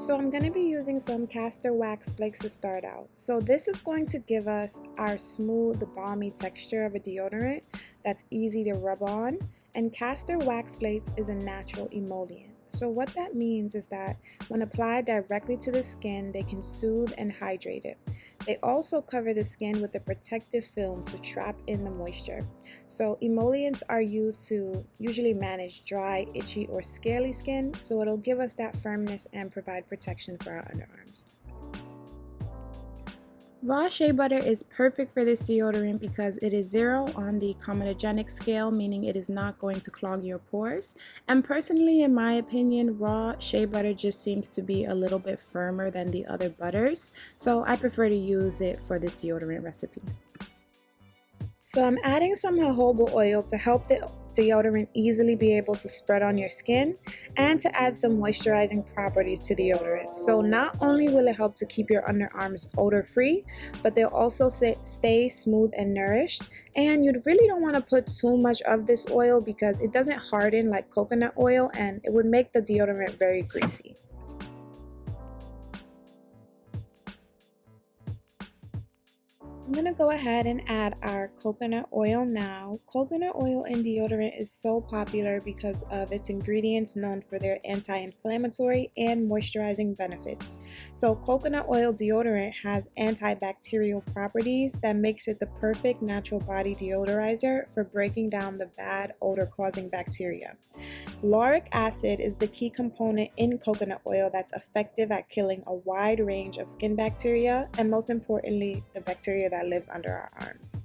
So I'm going to be using some castor wax flakes to start out. So this is going to give us our smooth, balmy texture of a deodorant that's easy to rub on. And castor wax flakes is a natural emollient. So what that means is that when applied directly to the skin, they can soothe and hydrate it. They also cover the skin with a protective film to trap in the moisture. So emollients are used to usually manage dry, itchy, or scaly skin, so it'll give us that firmness and provide protection for our underarms. Raw shea butter is perfect for this deodorant because it is 0 on the comedogenic scale, meaning it is not going to clog your pores. And personally, in my opinion, raw shea butter just seems to be a little bit firmer than the other butters, so I prefer to use it for this deodorant recipe. So I'm adding some jojoba oil to help the deodorant easily be able to spread on your skin and to add some moisturizing properties to the deodorant. So not only will it help to keep your underarms odor free, but they'll also stay smooth and nourished. And you really don't want to put too much of this oil because it doesn't harden like coconut oil and it would make the deodorant very greasy. I'm going to go ahead and add our coconut oil now. Coconut oil in deodorant is so popular because of its ingredients known for their anti-inflammatory and moisturizing benefits. So coconut oil deodorant has antibacterial properties that makes it the perfect natural body deodorizer for breaking down the bad odor-causing bacteria. Lauric acid is the key component in coconut oil that's effective at killing a wide range of skin bacteria and most importantly, the bacteria that lives under our arms.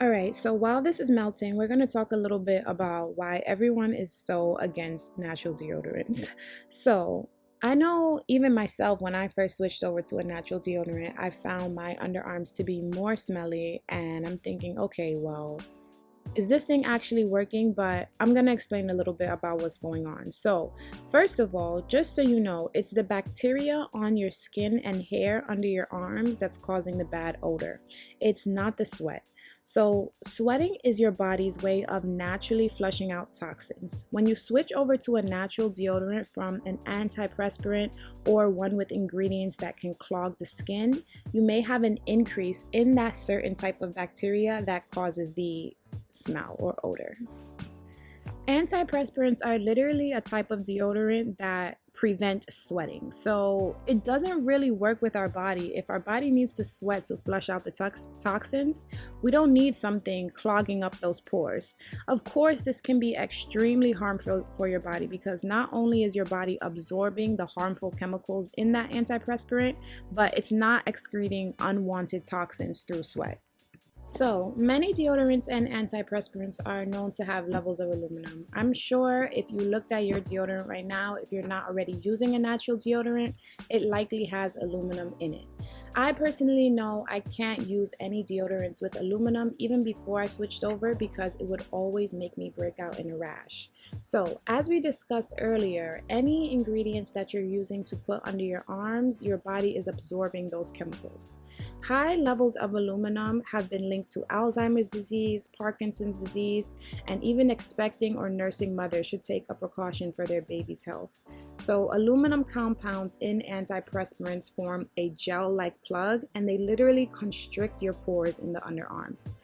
Alright, so while this is melting, we're going to talk a little bit about why everyone is so against natural deodorants. So, I know even myself, when I first switched over to a natural deodorant, I found my underarms to be more smelly, and I'm thinking, okay, well, is this thing actually working? But I'm going to explain a little bit about what's going on. So, first of all, just so you know, it's the bacteria on your skin and hair under your arms that's causing the bad odor. It's not the sweat. So, sweating is your body's way of naturally flushing out toxins. When you switch over to a natural deodorant from an antiperspirant or one with ingredients that can clog the skin, you may have an increase in that certain type of bacteria that causes the smell or odor. Antiperspirants are literally a type of deodorant that prevent sweating. So it doesn't really work with our body. If our body needs to sweat to flush out the toxins, we don't need something clogging up those pores. Of course, this can be extremely harmful for your body because not only is your body absorbing the harmful chemicals in that antiperspirant, but it's not excreting unwanted toxins through sweat. So, many deodorants and antiperspirants are known to have levels of aluminum. I'm sure if you looked at your deodorant right now, if you're not already using a natural deodorant, it likely has aluminum in it. I personally know I can't use any deodorants with aluminum even before I switched over because it would always make me break out in a rash. So, as we discussed earlier, any ingredients that you're using to put under your arms, your body is absorbing those chemicals. High levels of aluminum have been linked to Alzheimer's disease, Parkinson's disease, and even expecting or nursing mothers should take a precaution for their baby's health. So aluminum compounds in antiperspirants form a gel-like plug and they literally constrict your pores in the underarms.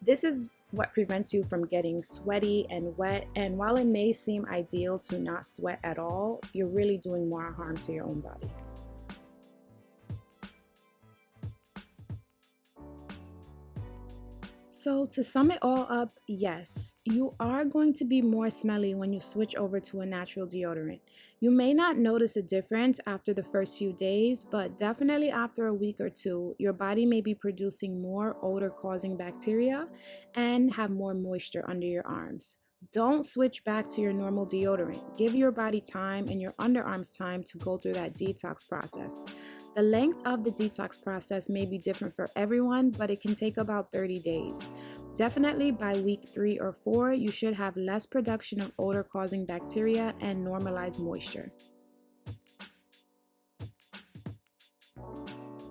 This is what prevents you from getting sweaty and wet, and while it may seem ideal to not sweat at all, you're really doing more harm to your own body. So to sum it all up, yes, you are going to be more smelly when you switch over to a natural deodorant. You may not notice a difference after the first few days, but definitely after a week or two, your body may be producing more odor-causing bacteria and have more moisture under your arms. Don't switch back to your normal deodorant. Give your body time and your underarms time to go through that detox process. The length of the detox process may be different for everyone, but it can take about 30 days. Definitely by week 3 or 4, you should have less production of odor-causing bacteria and normalized moisture.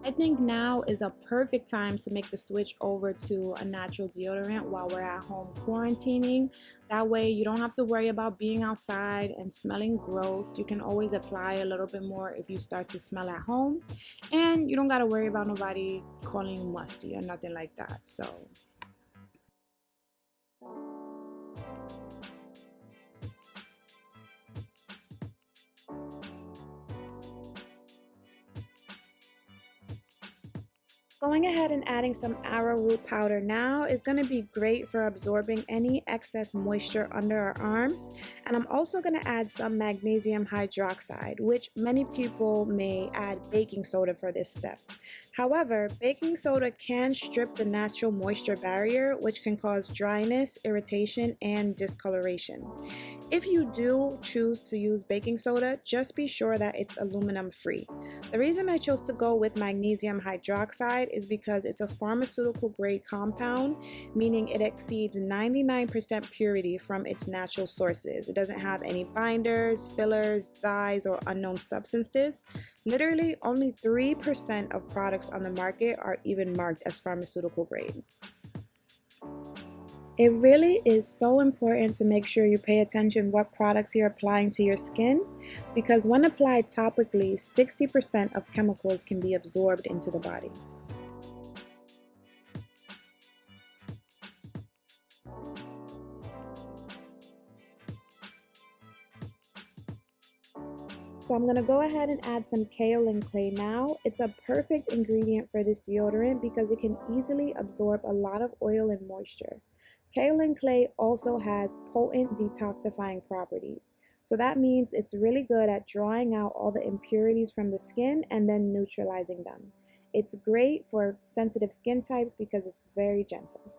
I think now is a perfect time to make the switch over to a natural deodorant while we're at home quarantining. That way you don't have to worry about being outside and smelling gross. You can always apply a little bit more if you start to smell at home, and you don't got to worry about nobody calling you musty or nothing like that. So going ahead and adding some arrowroot powder now is going to be great for absorbing any excess moisture under our arms. And I'm also going to add some magnesium hydroxide, which many people may add baking soda for this step. However, baking soda can strip the natural moisture barrier, which can cause dryness, irritation, and discoloration. If you do choose to use baking soda, just be sure that it's aluminum free. The reason I chose to go with magnesium hydroxide is because it's a pharmaceutical grade compound, meaning it exceeds 99% purity from its natural sources. It doesn't have any binders, fillers, dyes, or unknown substances. Literally, only 3% of products on the market are even marked as pharmaceutical grade. It really is so important to make sure you pay attention what products you're applying to your skin, because when applied topically, 60% of chemicals can be absorbed into the body. So I'm going to go ahead and add some Kaolin Clay now. It's a perfect ingredient for this deodorant because it can easily absorb a lot of oil and moisture. Kaolin Clay also has potent detoxifying properties. So that means it's really good at drawing out all the impurities from the skin and then neutralizing them. It's great for sensitive skin types because it's very gentle.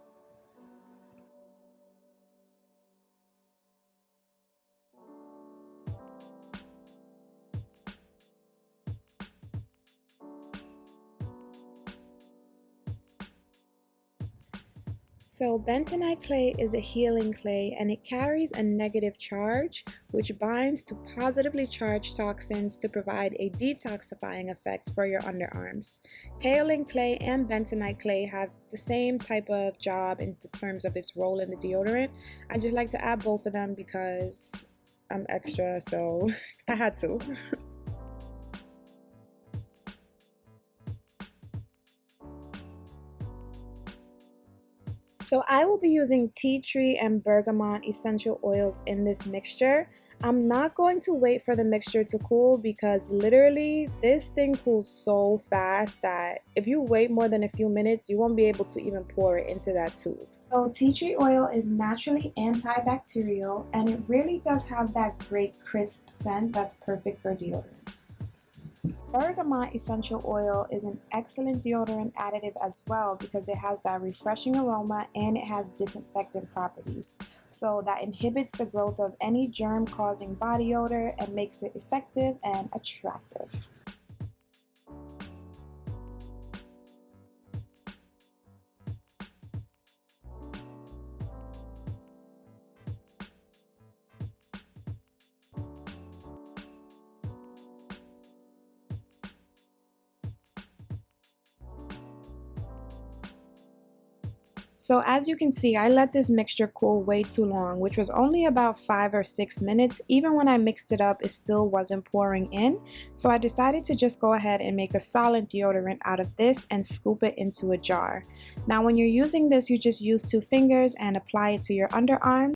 So bentonite clay is a healing clay, and it carries a negative charge which binds to positively charged toxins to provide a detoxifying effect for your underarms. Kaolin clay and bentonite clay have the same type of job in terms of its role in the deodorant. I just like to add both of them because I'm extra, so I had to. So I will be using tea tree and bergamot essential oils in this mixture. I'm not going to wait for the mixture to cool because literally this thing cools so fast that if you wait more than a few minutes, you won't be able to even pour it into that tube. So tea tree oil is naturally antibacterial, and it really does have that great crisp scent that's perfect for deodorants. Bergamot essential oil is an excellent deodorant additive as well because it has that refreshing aroma and it has disinfectant properties. So that inhibits the growth of any germ causing body odor and makes it effective and attractive. So as you can see, I let this mixture cool way too long, which was only about 5 or 6 minutes. Even when I mixed it up, it still wasn't pouring in. So I decided to just go ahead and make a solid deodorant out of this and scoop it into a jar. Now when you're using this, you just use 2 fingers and apply it to your underarm.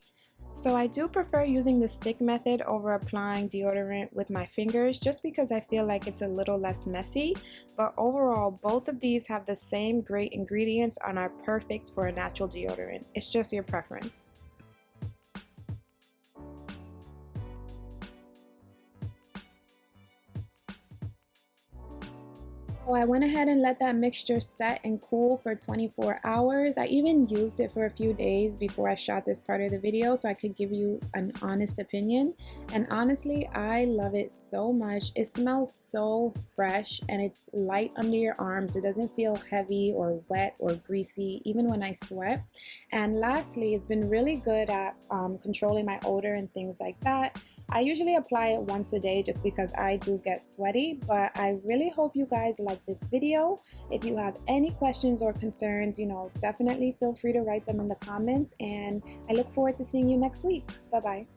So I do prefer using the stick method over applying deodorant with my fingers just because I feel like it's a little less messy. But overall, both of these have the same great ingredients and are perfect for a natural deodorant. It's just your preference. So I went ahead and let that mixture set and cool for 24 hours. I even used it for a few days before I shot this part of the video so I could give you an honest opinion. And honestly, I love it so much. It smells so fresh and it's light under your arms. It doesn't feel heavy or wet or greasy even when I sweat. And lastly, it's been really good at controlling my odor and things like that. I usually apply it once a day just because I do get sweaty, but I really hope you guys like like this video. If you have any questions or concerns, definitely feel free to write them in the comments, and I look forward to seeing you next week. Bye bye.